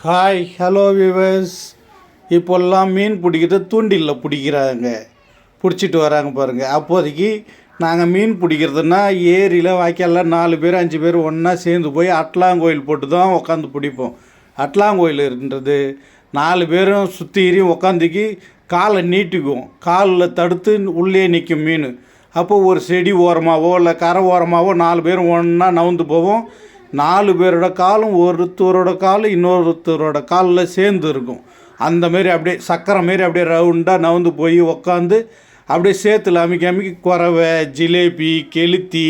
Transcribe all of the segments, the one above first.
Hi hello viewers. இப்போல்லாம் மீன் பிடிக்கிறது தூண்டிலில் பிடிக்கிறாங்க, பிடிச்சிட்டு வராங்க பாருங்கள். அப்போதைக்கு நாங்கள் மீன் பிடிக்கிறதுனா ஏரியில் வாய்க்காலில் 4 பேர் 5 பேர் ஒன்றா சேர்ந்து போய் அட்லாங்கோயில் போட்டு தான் உட்காந்து பிடிப்போம். அட்லாங்கோயில்ன்றது 4 பேரும் சுற்றியும் உட்காந்துக்கி காலை நீட்டிக்குவோம், காலில் தடுத்து உள்ளே நிற்கும் மீன். அப்போ ஒரு செடி ஓரமாகவோ இல்லை கரை ஓரமாகவோ 4 பேரும் ஒன்றா நவுந்து போவோம். 4 பேரோட காலும் ஒருத்தரோட காலும் இன்னொருத்தரோட காலில் சேர்ந்து இருக்கும். அந்தமாரி அப்படியே சக்கரை மாரி அப்படியே ரவுண்டாக நவுந்து போய் உக்காந்து அப்படியே சேத்துல அமைக்கி அமைக்கி குறவை, ஜிலேபி, கெளுத்தி,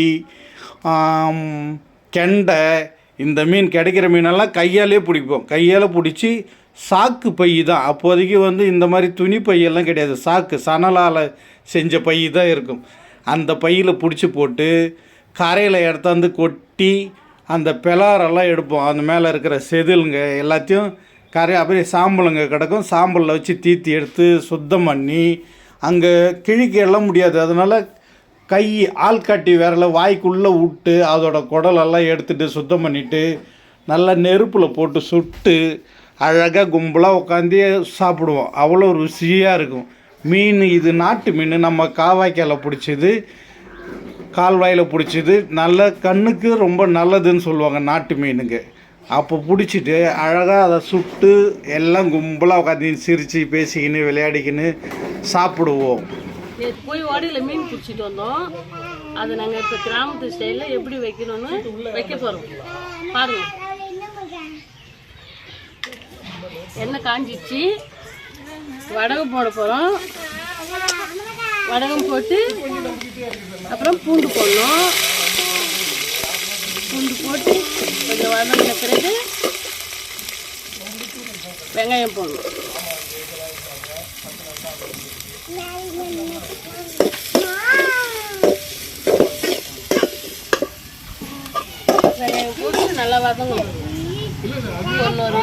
கெண்டை, இந்த மீன் கிடைக்கிற மீனெல்லாம் கையாலே பிடிப்போம். கையால் பிடிச்சி சாக்கு பை தான் அப்போதைக்கு இந்த மாதிரி துணி பையெல்லாம் கிடையாது, சாக்கு சணலால் செஞ்ச பை தான் இருக்கும். அந்த பையில் பிடிச்சி போட்டு கரையில் எடுத்தாந்து கொட்டி அந்த பிளாரெல்லாம் எடுப்போம். அந்த மேலே இருக்கிற செதிலுங்க எல்லாத்தையும் அப்படியே சாம்பலுங்க கிடக்கும், சாம்பலில் வச்சு தீத்தி எடுத்து சுத்தம் பண்ணி அங்கே கிழிக்கெல்லாம் முடியாது. அதனால் கை ஆள்காட்டி விரலை வாய்க்குள்ளே விட்டு அதோட குடலெல்லாம் எடுத்துகிட்டு சுத்தம் பண்ணிவிட்டு நல்லா நெருப்பில் போட்டு சுட்டு அழகாக கும்பலாக உட்காந்து சாப்பிடுவோம். அவ்வளோ ருசியாக இருக்கும். மீன் இது நாட்டு மீன், நம்ம காவாய்க்கால் பிடிச்சது, கால்வாயில் பிடிச்சது, நல்ல கண்ணுக்கு ரொம்ப நல்லதுன்னு சொல்லுவாங்க நாட்டு மீனுங்க. அப்போ பிடிச்சிட்டு அழகாக அதை சுட்டு எல்லாம் கும்பலாக உட்காந்து சிரித்து பேசிக்கின்னு விளையாடிக்கின்னு சாப்பிடுவோம். நேற்று போய் ஓடையில் மீன் பிடிச்சிட்டு வந்தோம். அதை நாங்கள் இப்போ கிராமத்து ஸ்டைலில் எப்படி வைக்கணும்னு வைக்க போகிறோம். பாருங்கள், எண்ணெய் காஞ்சிச்சு, வடகம் போட போகிறோம். வடகம் போட்டு அப்புறம் பூண்டு போடணும். பூண்டு போட்டு கொஞ்சம் வதங்கின பிறகு வெங்காயம் போடணும். வெங்காயம் போட்டு நல்லா வதங்கணும். ஒன்று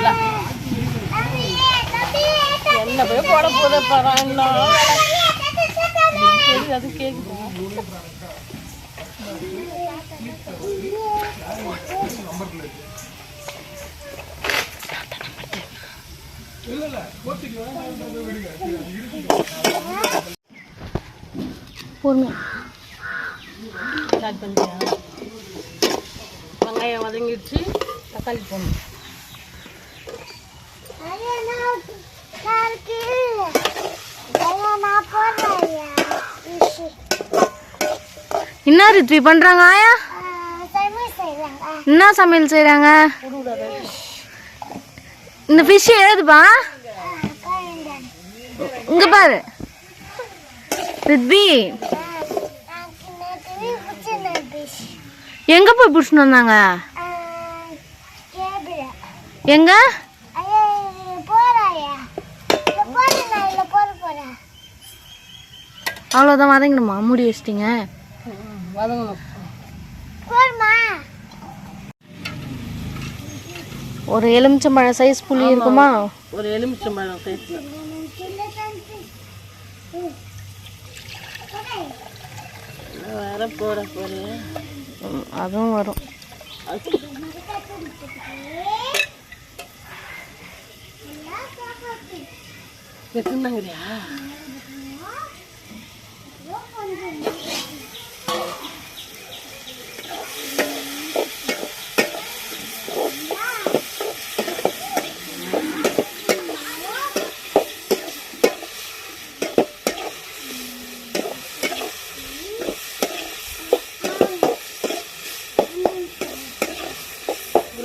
என்ன போய் போட போத போகிறான், அது கேக்குது. வெங்காயம் வதங்கிடுச்சு, தக்காளி போடணும். என்ன ரித்வி பண்றாங்க ஆயா? என்ன சமையல் செய்றாங்க? இந்த ஃபிஷ் ஏதுப்பா? இங்க பாரு ரித்வி, எங்க போய் பிடிச்சிட்டு வந்தாங்க? எங்க? அவ்வளோதான், வதங்கணுமா? மூடி வச்சிட்டிங்க. ஒரு எலுமிச்சம்பழம் சைஸ் புளி இருக்குமா? ஒரு எலுமிச்சம்பழம் சைஸ் வேற போட போறேன். அதுவும் வரும். எத்தனாங்கறியா?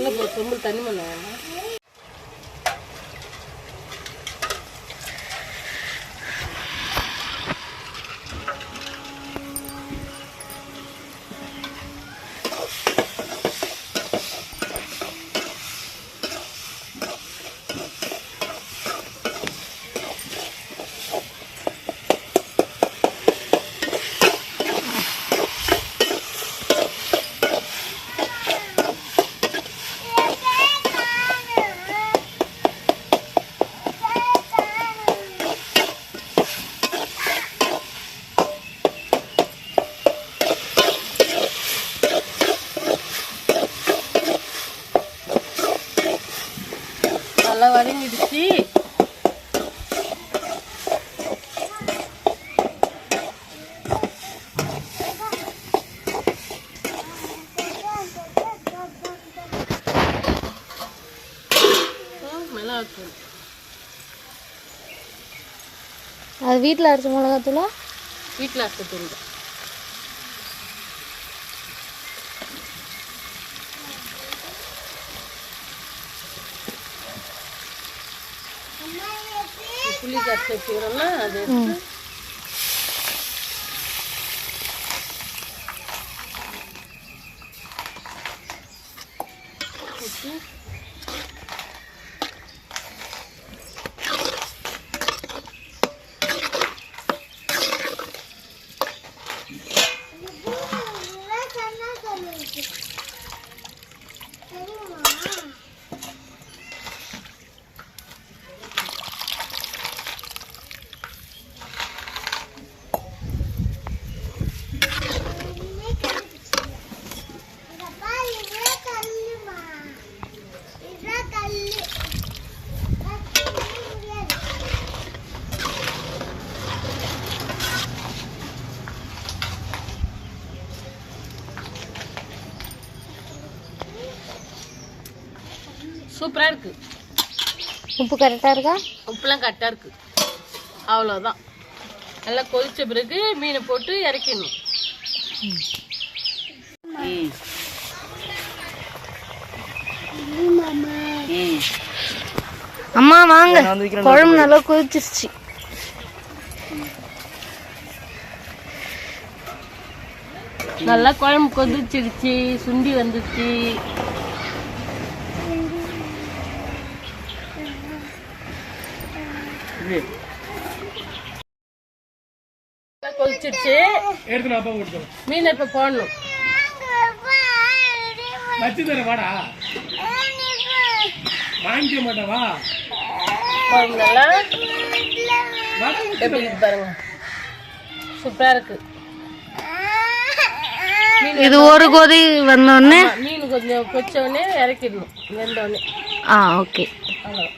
உள்ள போ, சொம்பு தண்ணி பண்ண. தூள். அது வீட்டில் அரைச்ச மிளகாத்தூளா? வீட்டில் அரைச்ச தூள் தான். புளி கரைச்சி வச்சுக்கிறோம்னா அது எடுத்து ஊற்றி சூப்பராக இருக்குது. உப்பு கரெக்டாக இருக்கா? உப்புலாம் கரெக்டாக இருக்குது. அவ்வளோதான். நல்லா கொதிச்ச பிறகு மீனை போட்டு இறக்கிடணும். அம்மா வாங்க, குழம்பு நல்லா கொதிச்சிருச்சு. நல்லா குழம்பு கொதிச்சிருச்சு, சுண்டி வந்துச்சு. கொதிச்சிருச்சு. மீனை இப்போ போடணும். நல்லா எப்படி இருக்கு பாருங்க, சூப்பரா இருக்கு. இது ஒரு கொதி வந்தோடனே மீன் கொஞ்சம் கொச்ச உடனே இறக்கிடணும், வெந்த உடனே. ஓகே. அவ்வளோ.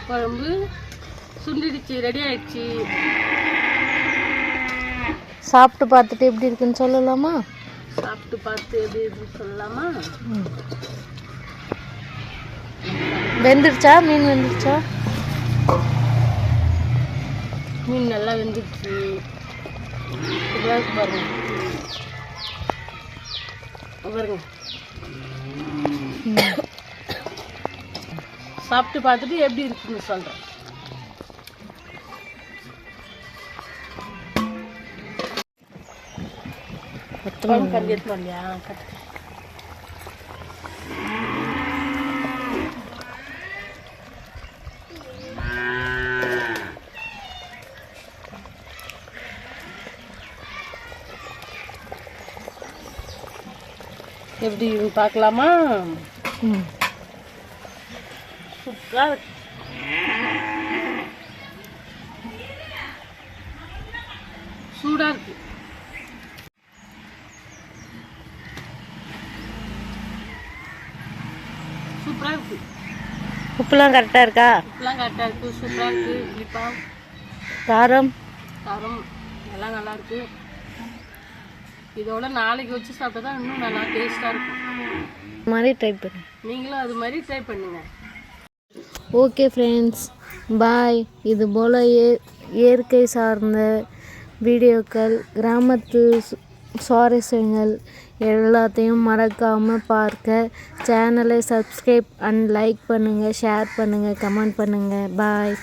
குழம்பு சுண்டிடுச்சு, ரெடி ஆயிடுச்சு. சாப்பிட்டு பார்த்துட்டு எப்படி இருக்குன்னு சொல்லலாமா? சாப்பிட்டு பார்த்து எப்படி இருக்குன்னு சொல்லலாமா? வெந்துடுச்சா? மீன் வெந்துடுச்சா? மீன் நல்லா வெந்துடுச்சு. பாருங்க பாருங்க. சாப்பிட்டு பார்த்துட்டு எப்படி இருக்குன்னு சொல்கிறேன். கஞ்சி எடுத்து வரலையா? எப்படி பார்க்கலாமா? சூப்பராக இருக்கு. சூடாக இருக்கு. சூப்பராக இருக்கு. உப்புலாம் கரெக்டாக இருக்கா? உப்புலாம் கரெக்டாக இருக்கு. சூப்பராக இருக்கு. இனிப்பா காரம் காரம் எல்லாம் நல்லா இருக்கு. இதோட நாளைக்கு வச்சு சாப்பிட்டா தான் இன்னும் நல்லா டேஸ்ட்டாக இருக்கும். இது மாதிரி ட்ரை பண்ணு. நீங்களும் அது மாதிரி ட்ரை பண்ணுங்க. ஓகே ஃப்ரெண்ட்ஸ், பாய். இது போல் இயற்கை சார்ந்த வீடியோக்கள், கிராமத்து சுவாரஸ்யங்கள் எல்லாத்தையும் மறக்காமல் பார்க்க சேனலை சப்ஸ்கிரைப் அண்ட் லைக் பண்ணுங்கள், ஷேர் பண்ணுங்கள், கமெண்ட் பண்ணுங்கள். பாய்.